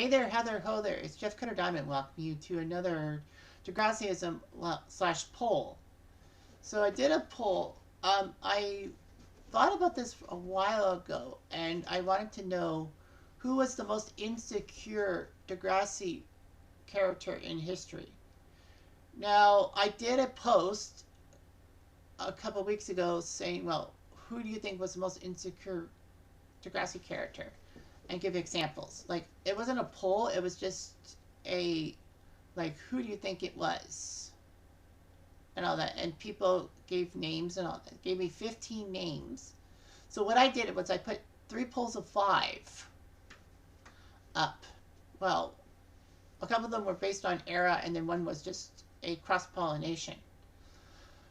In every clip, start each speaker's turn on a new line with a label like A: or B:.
A: Hey there, Heather, ho there. It's Jeff Cutter Diamond welcoming you to another Degrassiism slash poll. So I did a poll. I thought about this a while ago, and I wanted to know who was the most insecure Degrassi character in history. Now, I did a post a couple weeks ago saying, well, who do you think was the most insecure Degrassi character? And give examples. Like, it wasn't a poll, it was just a, like, who do you think it was? And all that. And people gave names and all that. Gave me 15 names. So what I did was I put 3 polls of 5 up. Well, a couple of them were based on era, and then one was just a cross-pollination.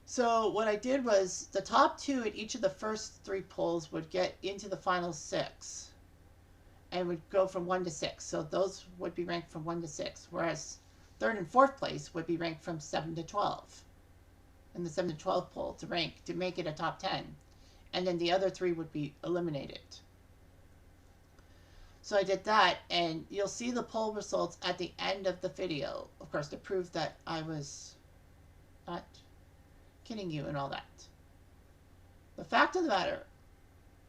A: So what I did was the top 2 in each of the first 3 polls would get into the final 6. And would go from 1 to 6. So those would be ranked from 1 to 6. Whereas 3rd and 4th place would be ranked from 7 to 12. In the 7 to 12 poll to make it a top 10. And then the other 3 would be eliminated. So I did that, and you'll see the poll results at the end of the video. Of course, to prove that I was not kidding you and all that. The fact of the matter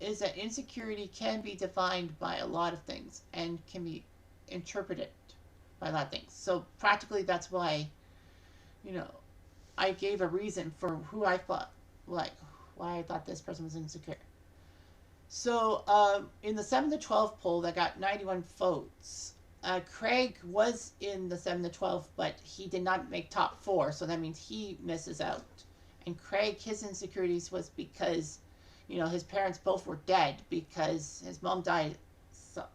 A: is that insecurity can be defined by a lot of things and can be interpreted by a lot of things. So practically that's why, I gave a reason for who I thought, like, why I thought this person was insecure. So in the 7 to 12 poll that got 91 votes, Craig was in the 7 to 12, but he did not make top 4, so that means he misses out. And Craig, his insecurities was because his parents both were dead because his mom died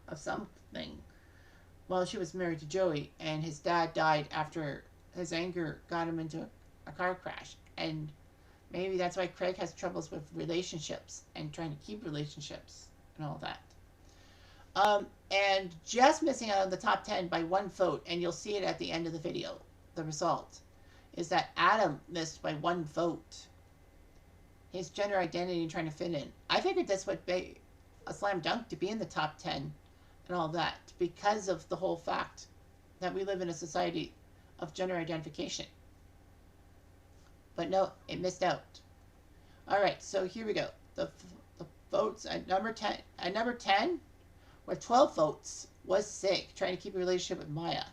A: of something while she was married to Joey, and his dad died after his anger got him into a car crash. And maybe that's why Craig has troubles with relationships and trying to keep relationships and all that. And just missing out on the top 10 by 1 vote, and you'll see it at the end of the video, the result, is that Adam missed by 1 vote. His gender identity and trying to fit in. I figured this would be a slam dunk to be in the top 10 and all that because of the whole fact that we live in a society of gender identification. But no, it missed out. Alright, so here we go. The votes at number 10. At number 10, with 12 votes, was Sig, trying to keep a relationship with Maya.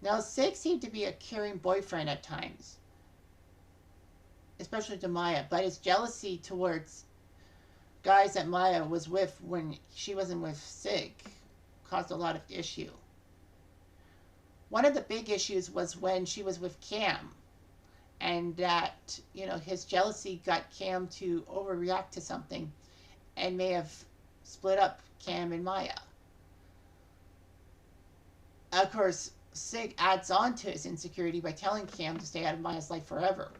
A: Now, Sig seemed to be a caring boyfriend at times, especially to Maya, but his jealousy towards guys that Maya was with when she wasn't with Sig caused a lot of issue. One of the big issues was when she was with Cam, and that, his jealousy got Cam to overreact to something and may have split up Cam and Maya. Of course, Sig adds on to his insecurity by telling Cam to stay out of Maya's life forever.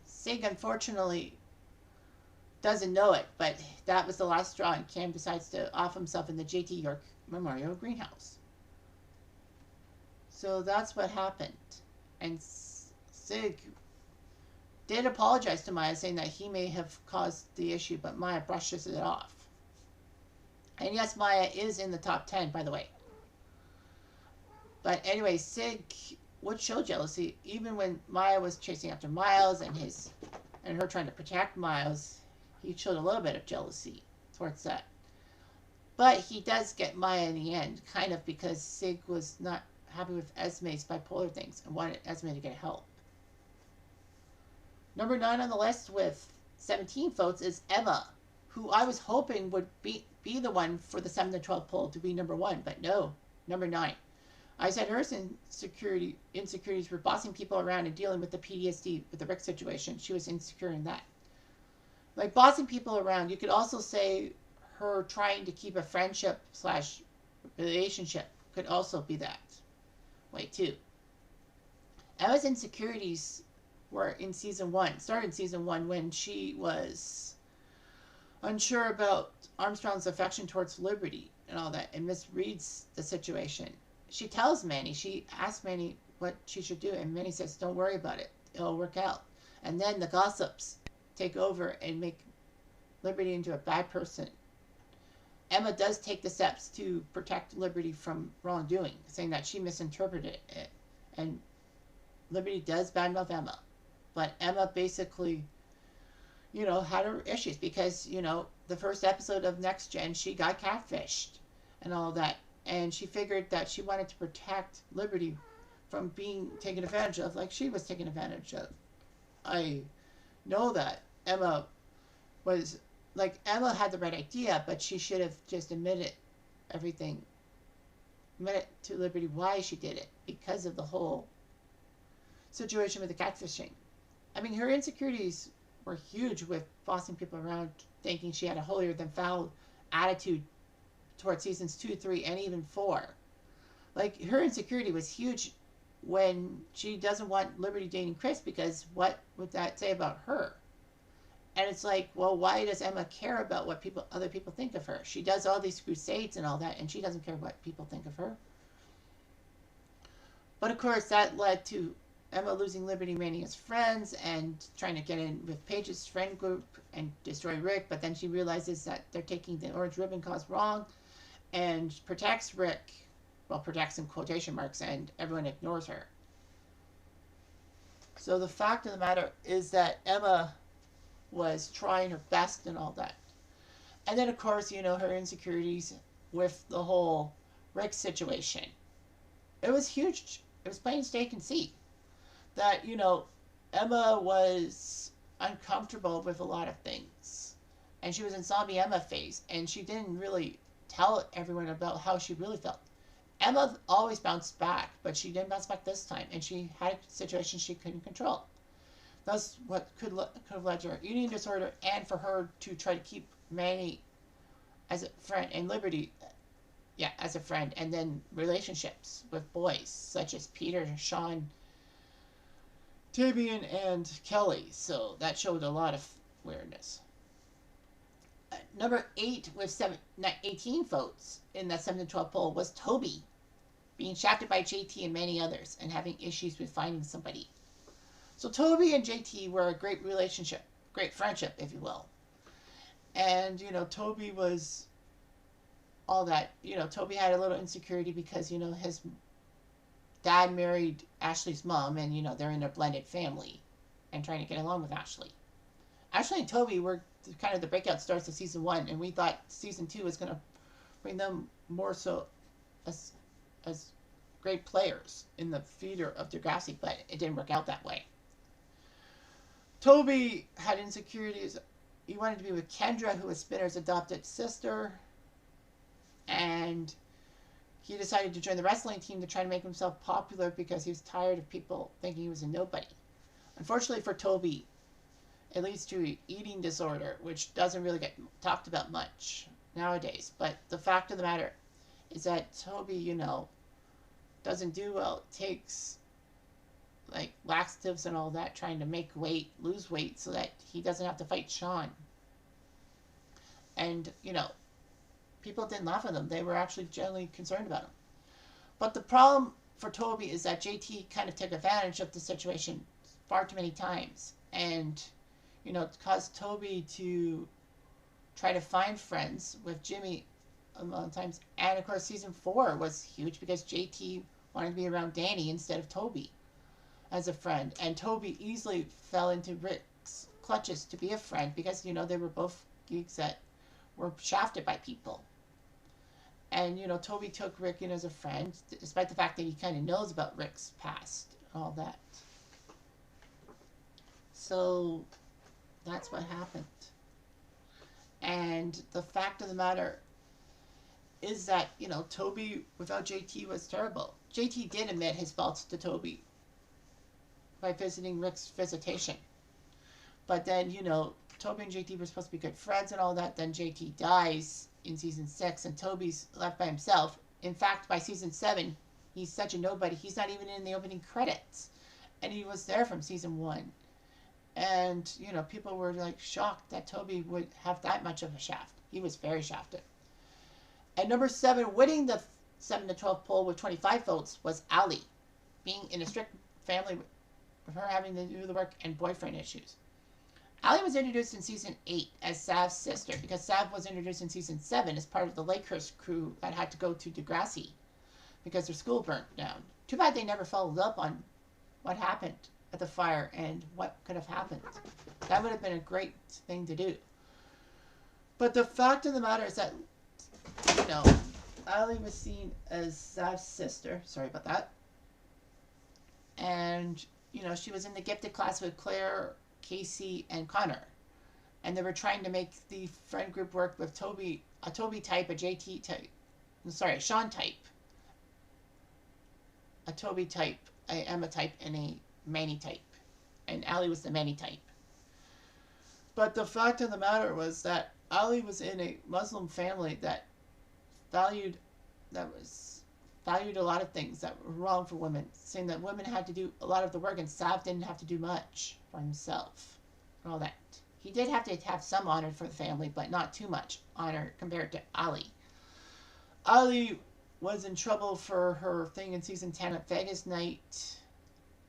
A: Sig, unfortunately, doesn't know it, but that was the last straw, and Cam decides to off himself in the J.T. York Memorial Greenhouse. So that's what happened. And Sig did apologize to Maya, saying that he may have caused the issue, but Maya brushes it off. And yes, Maya is in the top 10, by the way. But anyway, Sig would show jealousy even when Maya was chasing after Miles and her trying to protect Miles. He showed a little bit of jealousy towards that. But he does get Maya in the end, kind of because Sig was not happy with Esme's bipolar things and wanted Esme to get help. Number 9 on the list with 17 votes is Emma, who I was hoping would be the one for the 7 to 12 poll to be number 1, but no, number 9. I said her insecurities were bossing people around and dealing with the PTSD with the Rick situation. She was insecure in that. Like bossing people around, you could also say her trying to keep a friendship / relationship could also be that way too. Emma's insecurities were in season 1, started in season 1 when she was unsure about Armstrong's affection towards Liberty and all that, and misreads the situation. She tells Manny, she asks Manny what she should do, and Manny says, don't worry about it, it'll work out. And then the gossips take over and make Liberty into a bad person. Emma does take the steps to protect Liberty from wrongdoing, saying that she misinterpreted it. And Liberty does badmouth Emma. But Emma basically, had her issues because, the first episode of Next Gen, she got catfished and all that. And she figured that she wanted to protect Liberty from being taken advantage of like she was taken advantage of. I know that Emma was, Emma had the right idea, but she should have just admitted to Liberty why she did it, because of the whole situation with the catfishing. I mean, her insecurities were huge with bossing people around, thinking she had a holier-than-thou attitude towards seasons 2, 3, and even 4. Her insecurity was huge when she doesn't want Liberty dating Chris, because what would that say about her? And it's well, why does Emma care about what other people think of her? She does all these crusades and all that, and she doesn't care what people think of her. But of course, that led to Emma losing Liberty remaining as friends and trying to get in with Paige's friend group and destroy Rick. But then she realizes that they're taking the orange ribbon cause wrong and protects Rick. Well, protects in quotation marks, and everyone ignores her. So the fact of the matter is that Emma was trying her best and all that. And then, of course, her insecurities with the whole Rick situation. It was huge. It was plain as day can see that, Emma was uncomfortable with a lot of things. And she was in zombie Emma phase. And she didn't really tell everyone about how she really felt. Emma always bounced back, but she didn't bounce back this time. And she had situations she couldn't control. That's what could have led to her eating disorder, and for her to try to keep Manny as a friend and Liberty, as a friend, and then relationships with boys such as Peter, Sean, Tabian, and Kelly. So that showed a lot of weirdness. Number 8 with 18 votes in that 7 to 12 poll was Toby, being shafted by JT and many others, and having issues with finding somebody. So Toby and JT were a great relationship, great friendship, if you will. And, Toby was all that. Toby had a little insecurity because, his dad married Ashley's mom, and, they're in a blended family and trying to get along with Ashley. Ashley and Toby were kind of the breakout stars of season 1, and we thought season 2 was going to bring them more so as great players in the feeder of Degrassi, but it didn't work out that way. Toby had insecurities. He wanted to be with Kendra, who was Spinner's adopted sister. And he decided to join the wrestling team to try to make himself popular because he was tired of people thinking he was a nobody. Unfortunately for Toby, it leads to an eating disorder, which doesn't really get talked about much nowadays. But the fact of the matter is that Toby, doesn't do well. It takes laxatives and all that, trying to lose weight so that he doesn't have to fight Sean. And, people didn't laugh at him. They were actually generally concerned about him. But the problem for Toby is that JT kind of took advantage of the situation far too many times. And, it caused Toby to try to find friends with Jimmy a lot of times. And, of course, season 4 was huge because JT wanted to be around Danny instead of Toby as a friend. And Toby easily fell into Rick's clutches to be a friend because, they were both geeks that were shafted by people. And, Toby took Rick in as a friend, despite the fact that he kind of knows about Rick's past and all that. So, that's what happened. And the fact of the matter is that, Toby without JT was terrible. JT did admit his faults to Toby by visiting Rick's visitation. But then, Toby and JT were supposed to be good friends and all that. Then JT dies in season 6 and Toby's left by himself. In fact, by season 7, he's such a nobody. He's not even in the opening credits. And he was there from season 1. And, people were shocked that Toby would have that much of a shaft. He was very shafted. And number 7, winning the 7 to 12 poll with 25 votes was Allie, being in a strict family with her having to do the work and boyfriend issues. Allie was introduced in season 8 as Sav's sister because Sav was introduced in season 7 as part of the Lakehurst crew that had to go to Degrassi because their school burnt down. Too bad they never followed up on what happened at the fire and what could have happened. That would have been a great thing to do. But the fact of the matter is that, Allie was seen as Sav's sister. Sorry about that. And, she was in the gifted class with Claire, Casey, and Connor. And they were trying to make the friend group work with a Toby type, a JT type. Sorry, a Sean type. A Toby type, a Emma type, and a Manny type. And Allie was the Manny type. But the fact of the matter was that Allie was in a Muslim family that valued a lot of things that were wrong for women, saying that women had to do a lot of the work and Sav didn't have to do much for himself and all that. He did have to have some honor for the family, but not too much honor compared to Allie. Allie was in trouble for her thing in season 10 at Vegas night,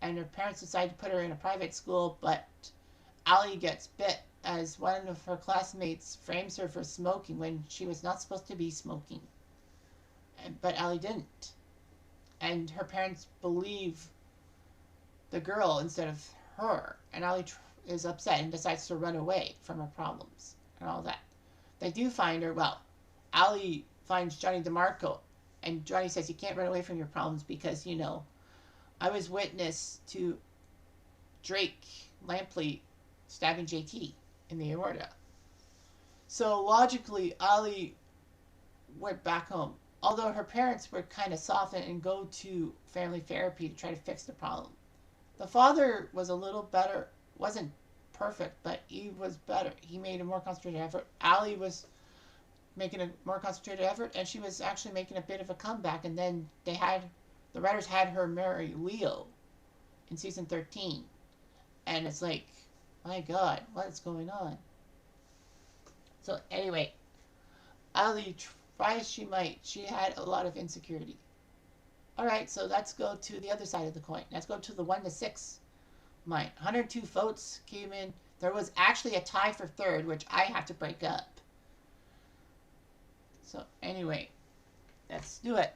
A: and her parents decided to put her in a private school, but Allie gets bit as one of her classmates frames her for smoking when she was not supposed to be smoking. But Allie didn't. And her parents believe the girl instead of her. And Allie is upset and decides to run away from her problems and all that. They do find her. Well, Allie finds Johnny DeMarco. And Johnny says, you can't run away from your problems because, I was witness to Drake Lampley stabbing JT in the aorta. So logically, Allie went back home. Although her parents were kind of softened and go to family therapy to try to fix the problem. The father was a little better, wasn't perfect, but he was better. He made a more concentrated effort. Allie was making a more concentrated effort, and she was actually making a bit of a comeback. And then the writers had her marry Leo in season 13. And it's like, my God, what is going on? So anyway, Allie, try as she might, she had a lot of insecurity. Alright, so let's go to the other side of the coin. Let's go to the 1 to 6 mine. 102 votes came in. There was actually a tie for third, which I have to break up. So anyway, let's do it.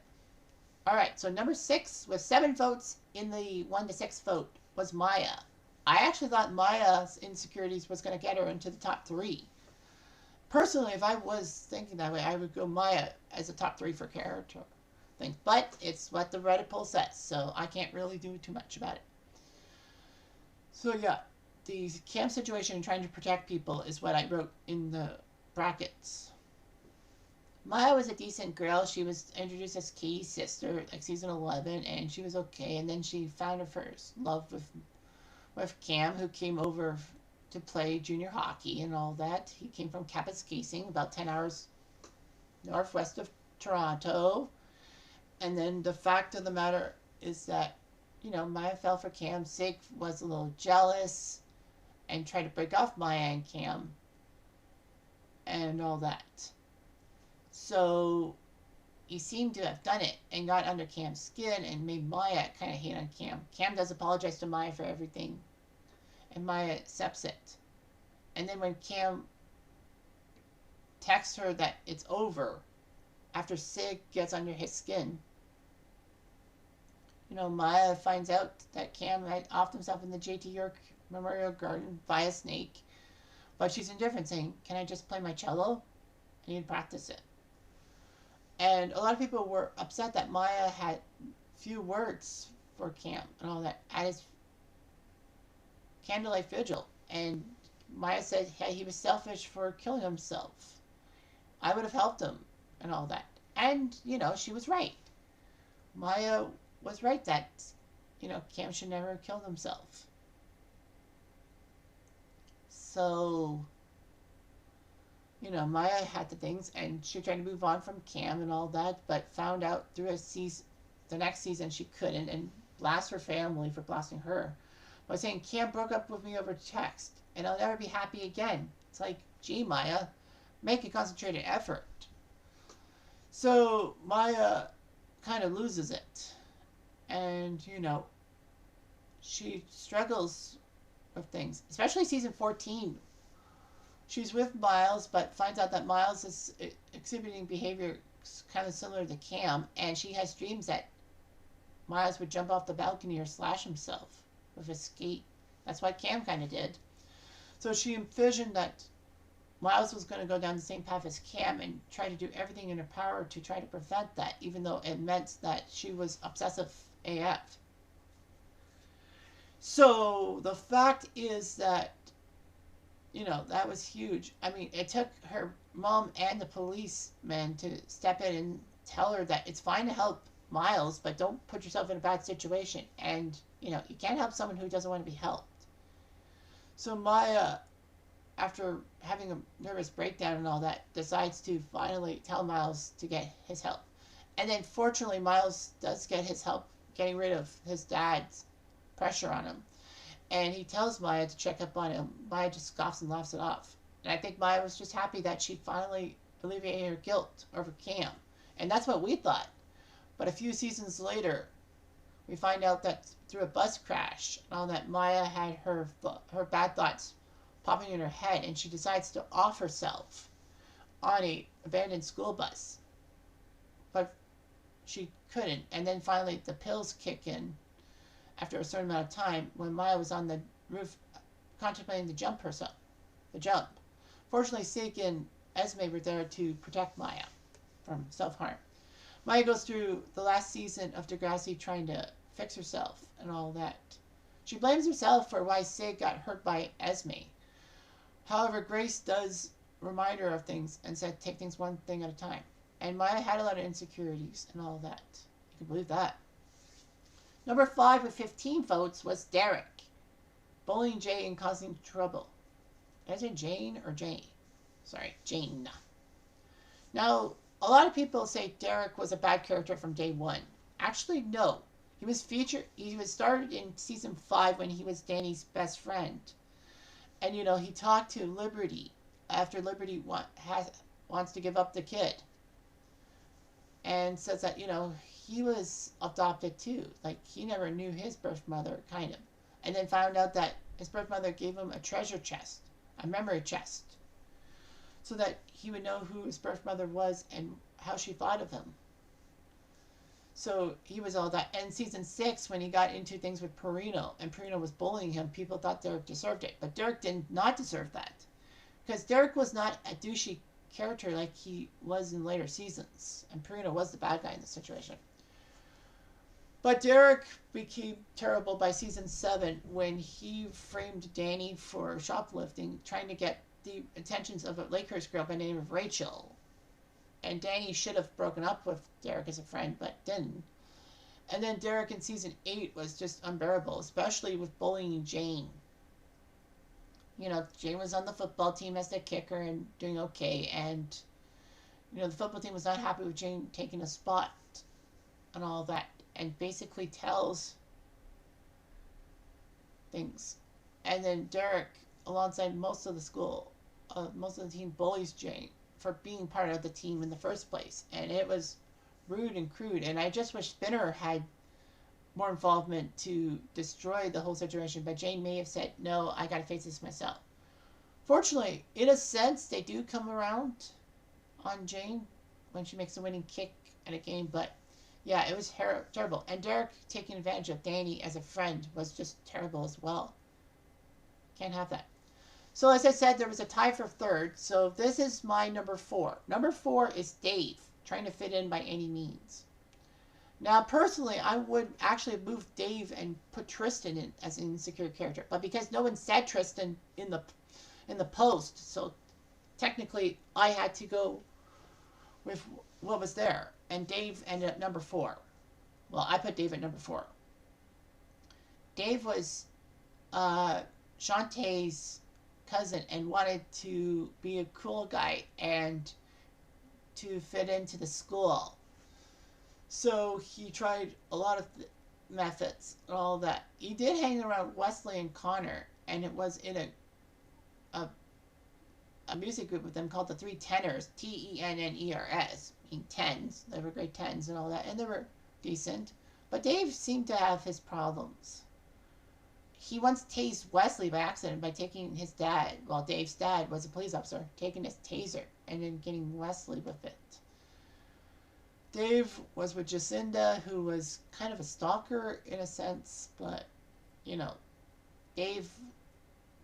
A: Alright, so number 6 with 7 votes in the 1 to 6 vote was Maya. I actually thought Maya's insecurities was going to get her into the top 3. Personally, if I was thinking that way, I would go Maya as a top 3 for character thing. But it's what the Reddit poll says, so I can't really do too much about it. So yeah, the camp situation and trying to protect people is what I wrote in the brackets. Maya was a decent girl. She was introduced as Katie's sister, like season 11, and she was okay. And then she found her first love with Cam, who came over to play junior hockey and all that. He came from Kapuskasing, about 10 hours northwest of Toronto. And then the fact of the matter is that, Maya fell for Cam. Sig was a little jealous and tried to break off Maya and Cam and all that. So he seemed to have done it and got under Cam's skin and made Maya kind of hate on Cam. Cam does apologize to Maya for everything, and Maya accepts it. And then when Cam texts her that it's over, after Sig gets under his skin, Maya finds out that Cam had offed himself in the J.T. York Memorial Garden via Snake, but she's indifferent, saying, can I just play my cello? I need to practice it. And a lot of people were upset that Maya had few words for Cam and all that at his candlelight vigil. And Maya said, hey, he was selfish for killing himself. I would have helped him and all that. And, she was right. Maya was right that, Cam should never have killed himself. So, Maya had the things, and she tried to move on from Cam and all that, but found out through the next season she couldn't, and blast her family for blasting her by saying, Cam broke up with me over text, and I'll never be happy again. It's like, gee, Maya, make a concentrated effort. So Maya kind of loses it, and, she struggles with things, especially season 14, She's with Miles, but finds out that Miles is exhibiting behavior kind of similar to Cam, and she has dreams that Miles would jump off the balcony or slash himself with a skate. That's what Cam kind of did. So she envisioned that Miles was going to go down the same path as Cam and try to do everything in her power to try to prevent that, even though it meant that she was obsessive AF. So the fact is that, that was huge. I mean, it took her mom and the policeman to step in and tell her that it's fine to help Miles, but don't put yourself in a bad situation. And, you can't help someone who doesn't want to be helped. So Maya, after having a nervous breakdown and all that, decides to finally tell Miles to get his help. And then fortunately, Miles does get his help getting rid of his dad's pressure on him. And he tells Maya to check up on him. Maya just scoffs and laughs it off. And I think Maya was just happy that she finally alleviated her guilt over Cam. And that's what we thought. But a few seasons later, we find out that through a bus crash, and all that, Maya had her bad thoughts popping in her head, and she decides to off herself on a abandoned school bus. But she couldn't. And then finally the pills kick in after a certain amount of time when Maya was on the roof contemplating the jump herself. The jump. Fortunately, Sig and Esme were there to protect Maya from self-harm. Maya goes through the last season of Degrassi trying to fix herself and all that. She blames herself for why Sig got hurt by Esme. However, Grace does remind her of things and said take things one thing at a time. And Maya had a lot of insecurities and all that. You can believe that. Number 5 with 15 votes was Derek. Bullying Jay and causing trouble. Did I say Jane or Jane? Sorry, Jane. Now, a lot of people say Derek was a bad character from day one. Actually, no. He was started in season 5 when he was Danny's best friend. And, he talked to Liberty after Liberty wants to give up the kid. And says that, he was adopted too. Like, he never knew his birth mother, kind of. And then found out that his birth mother gave him a treasure chest, a memory chest, so that he would know who his birth mother was and how she thought of him. So he was all that. And season 6, when he got into things with Perino, and Perino was bullying him, people thought Derek deserved it. But Derek did not deserve that. Because Derek was not a douchey character like he was in later seasons. And Perino was the bad guy in the situation. But Derek became terrible by season 7 when he framed Danny for shoplifting, trying to get the attentions of a Lakers girl by the name of Rachel. And Danny should have broken up with Derek as a friend, but didn't. And then Derek in season 8 was just unbearable, especially with bullying Jane. Jane was on the football team as the kicker and doing okay. And, the football team was not happy with Jane taking a spot and all that. And basically tells things. And then Derek, alongside most of the team, bullies Jane for being part of the team in the first place. And it was rude and crude. And I just wish Spinner had more involvement to destroy the whole situation. But Jane may have said, no, I got to face this myself. Fortunately, in a sense, they do come around on Jane when she makes a winning kick at a game. But yeah, it was terrible. And Derek taking advantage of Danny as a friend was just terrible as well. Can't have that. So as I said, there was a tie for third. So this is my number 4. Number 4 is Dave, trying to fit in by any means. Now, personally, I would actually move Dave and put Tristan in as an insecure character. But because no one said Tristan in the post, so technically I had to go with what was there. And Dave ended up number 4. Well, I put Dave at number 4. Dave was Shantae's cousin and wanted to be a cool guy and to fit into the school. So he tried a lot of methods and all that. He did hang around Wesley and Connor, and it was in a music group with them called the Three Tenors, Tenners, meaning tens. They were grade 10s and all that, and they were decent. But Dave seemed to have his problems. he once tased Wesley by accident by taking his dad, well, Dave's dad was a police officer, taking his taser and then getting Wesley with it. Dave was with Jacinda, who was kind of a stalker in a sense, but, Dave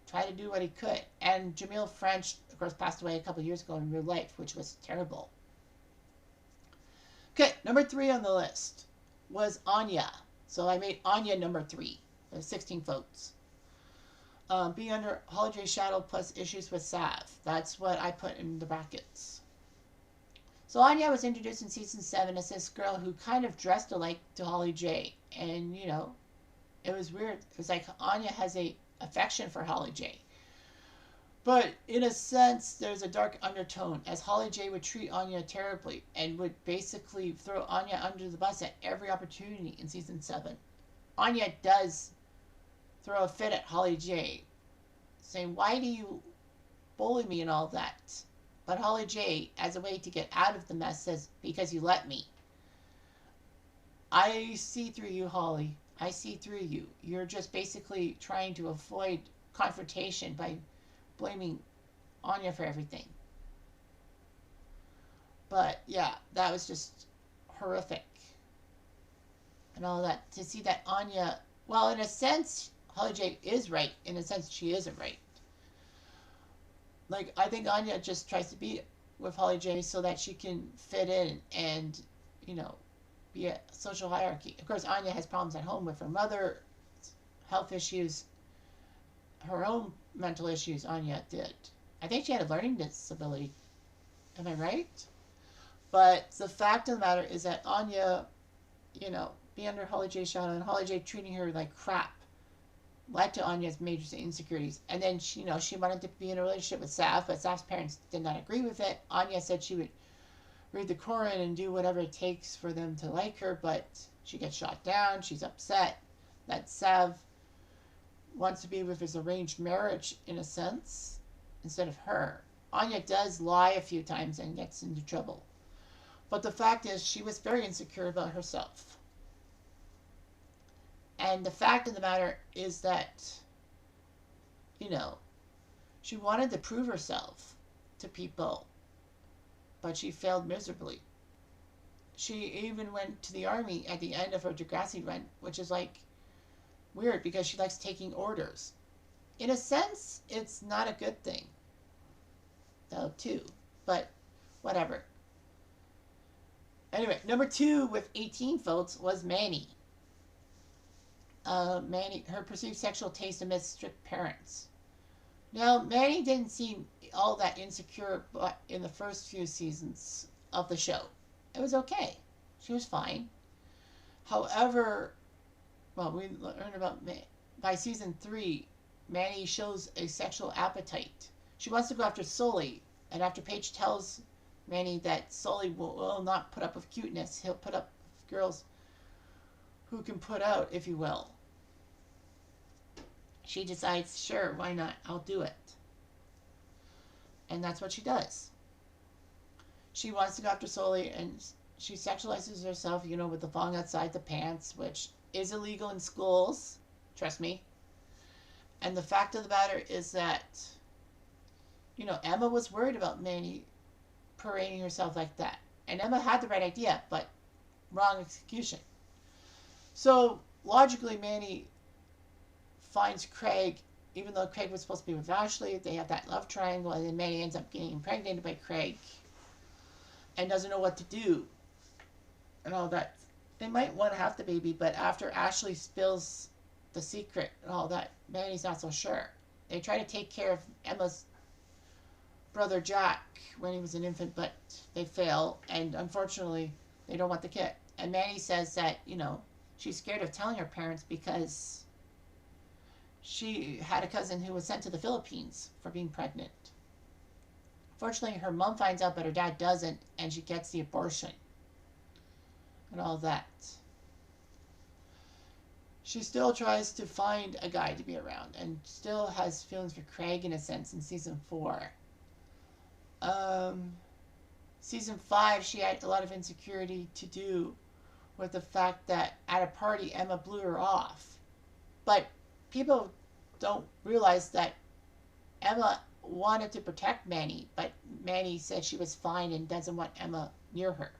A: tried to do what he could. And Jamil French, of course, passed away a couple years ago in real life, which was terrible. Okay, number 3 on the list was Anya. So I made Anya number 3. There's 16 votes. Being under Holly J's shadow plus issues with Sav. That's what I put in the brackets. So Anya was introduced in season 7 as this girl who kind of dressed alike to Holly J. And, it was weird. It was like Anya has a affection for Holly J. But in a sense, there's a dark undertone, as Holly J would treat Anya terribly and would basically throw Anya under the bus at every opportunity in season 7. Anya does throw a fit at Holly J, saying, "Why do you bully me and all that?" But Holly J, as a way to get out of the mess, says, "Because you let me." I see through you, Holly. I see through you. You're just basically trying to avoid confrontation by blaming Anya for everything. But yeah, that was just horrific. And all that. To see that Anya, well, in a sense, Holly J is right. In a sense, she isn't right. Like, I think Anya just tries to be with Holly J so that she can fit in and, be a social hierarchy. Of course, Anya has problems at home with her mother, health issues, her own mental issues. Anya did. I think she had a learning disability. Am I right? But the fact of the matter is that Anya, be under Holly J's shadow and Holly J treating her like crap led to Anya's major insecurities. And then, she wanted to be in a relationship with Sav, but Sav's parents did not agree with it. Anya said she would read the Koran and do whatever it takes for them to like her, but she gets shot down. She's upset that Sav wants to be with his arranged marriage, in a sense, instead of her. Anya does lie a few times and gets into trouble. But the fact is, she was very insecure about herself. And the fact of the matter is that, she wanted to prove herself to people, but she failed miserably. She even went to the army at the end of her Degrassi run, which is like weird because she likes taking orders. In a sense, it's not a good thing, though, too. But whatever. Anyway, number 2 with 18 votes was Manny. Manny, her perceived sexual taste amidst strict parents. Now, Manny didn't seem all that insecure in the first few seasons of the show. It was okay. She was fine. However, we learned about by season 3, Manny shows a sexual appetite. She wants to go after Sully, and after Paige tells Manny that Sully will not put up with cuteness, he'll put up with girls who can put out, if you will. She decides, sure, why not? I'll do it. And that's what she does. She wants to go after Sully, and she sexualizes herself, with the thong outside the pants, which is illegal in schools. Trust me. And the fact of the matter is that, Emma was worried about Manny parading herself like that. And Emma had the right idea, but wrong execution. So, logically, Manny finds Craig, even though Craig was supposed to be with Ashley. They have that love triangle, and then Manny ends up getting impregnated by Craig and doesn't know what to do and all that. They might want to have the baby, but after Ashley spills the secret and all that, Manny's not so sure. They try to take care of Emma's brother Jack when he was an infant, but they fail, and unfortunately, they don't want the kid. And Manny says that, she's scared of telling her parents because she had a cousin who was sent to the Philippines for being pregnant. Fortunately, her mom finds out, but her dad doesn't, and she gets the abortion and all that. She still tries to find a guy to be around and still has feelings for Craig, in a sense, in season 4. Season 5, she had a lot of insecurity to do with the fact that at a party, Emma blew her off. But people don't realize that Emma wanted to protect Manny, but Manny said she was fine and doesn't want Emma near her.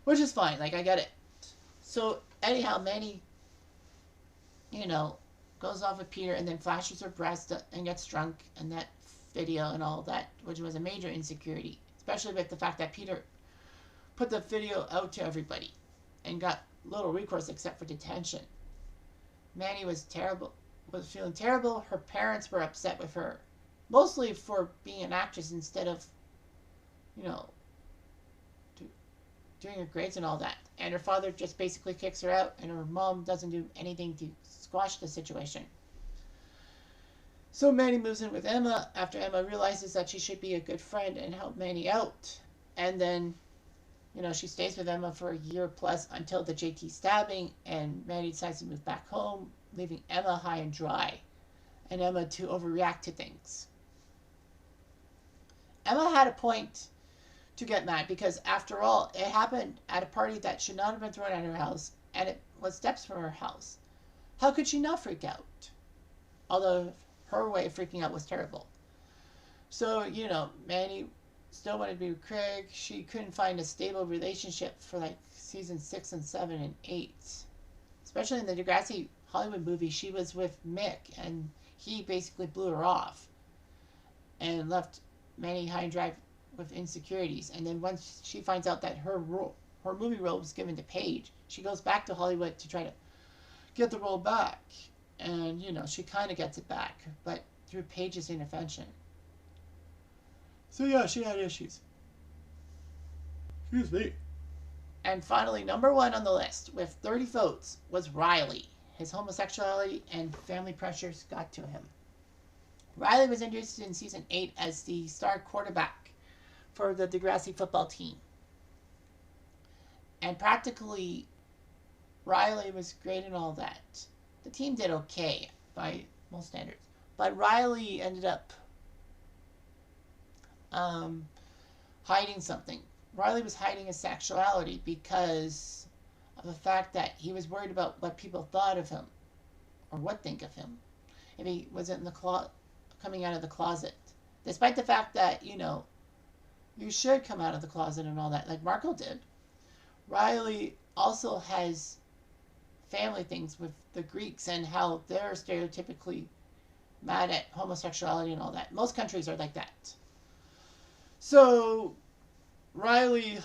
A: Which is fine, like, I get it. So, anyhow, Manny, you know, goes off with Peter and then flashes her breast and gets drunk, and that video and all that, which was a major insecurity, especially with the fact that Peter put the video out to everybody and got little recourse except for detention. Manny was feeling terrible. Her parents were upset with her, mostly for being an actress instead of, you know, doing her grades and all that. And her father just basically kicks her out, and her mom doesn't do anything to squash the situation. So Manny moves in with Emma after Emma realizes that she should be a good friend and help Manny out. And then, you know, she stays with Emma for a year plus until the JT stabbing, and Manny decides to move back home, leaving Emma high and dry, and Emma to overreact to things. Emma had a point to get mad because, after all, it happened at a party that should not have been thrown at her house, and it was steps from her house. How could she not freak out? Although her way of freaking out was terrible. So, you know, Manny still wanted to be with Craig. She couldn't find a stable relationship for like season 6 and 7 and 8. Especially in the Degrassi Hollywood movie, she was with Mick, and he basically blew her off and left Manny high and dry with insecurities. And then once she finds out that her movie role was given to Paige, she goes back to Hollywood to try to get the role back. And, you know, she kind of gets it back, but through Paige's intervention. So, yeah, she had issues. Excuse me. And finally, number 1 on the list, with 30 votes, was Riley. His homosexuality and family pressures got to him. Riley was introduced in season 8 as the star quarterback for the Degrassi football team. And practically, Riley was great and all that. The team did okay by most standards. But Riley ended up hiding something. Riley was hiding his sexuality because of the fact that he was worried about what people thought of him or would think of him if he wasn't in the coming out of the closet. Despite the fact that, you know, you should come out of the closet and all that, like Marco did. Riley also has family things with the Greeks and how they're stereotypically mad at homosexuality and all that. Most countries are like that. So Riley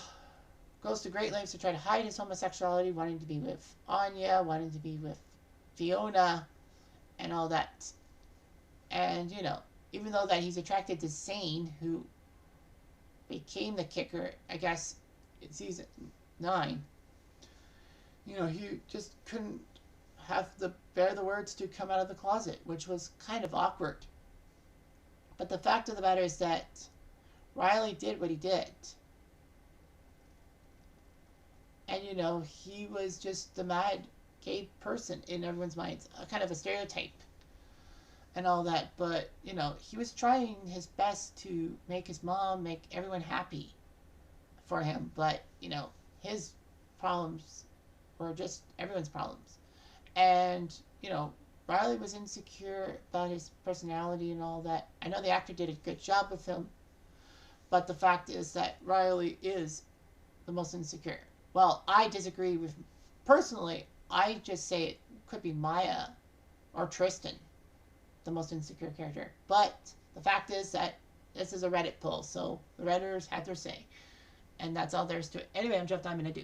A: goes to great lengths to try to hide his homosexuality, wanting to be with Anya, wanting to be with Fiona, and all that. And, you know, even though that he's attracted to Zane, who became the kicker, I guess, in season 9, you know, he just couldn't bear the words to come out of the closet, which was kind of awkward. But the fact of the matter is that Riley did what he did. And, you know, he was just the mad gay person in everyone's minds, kind of a stereotype and all that. But, you know, he was trying his best to make his mom, make everyone happy for him. But, you know, his problems were just everyone's problems. And, you know, Riley was insecure about his personality and all that. I know the actor did a good job with him, but the fact is that Riley is the most insecure. Well, I disagree with, personally, I just say it could be Maya or Tristan, the most insecure character. But the fact is that this is a Reddit poll, so the Redditors had their say. And that's all there is to it. Anyway, I'm Jeff Diamond. I do.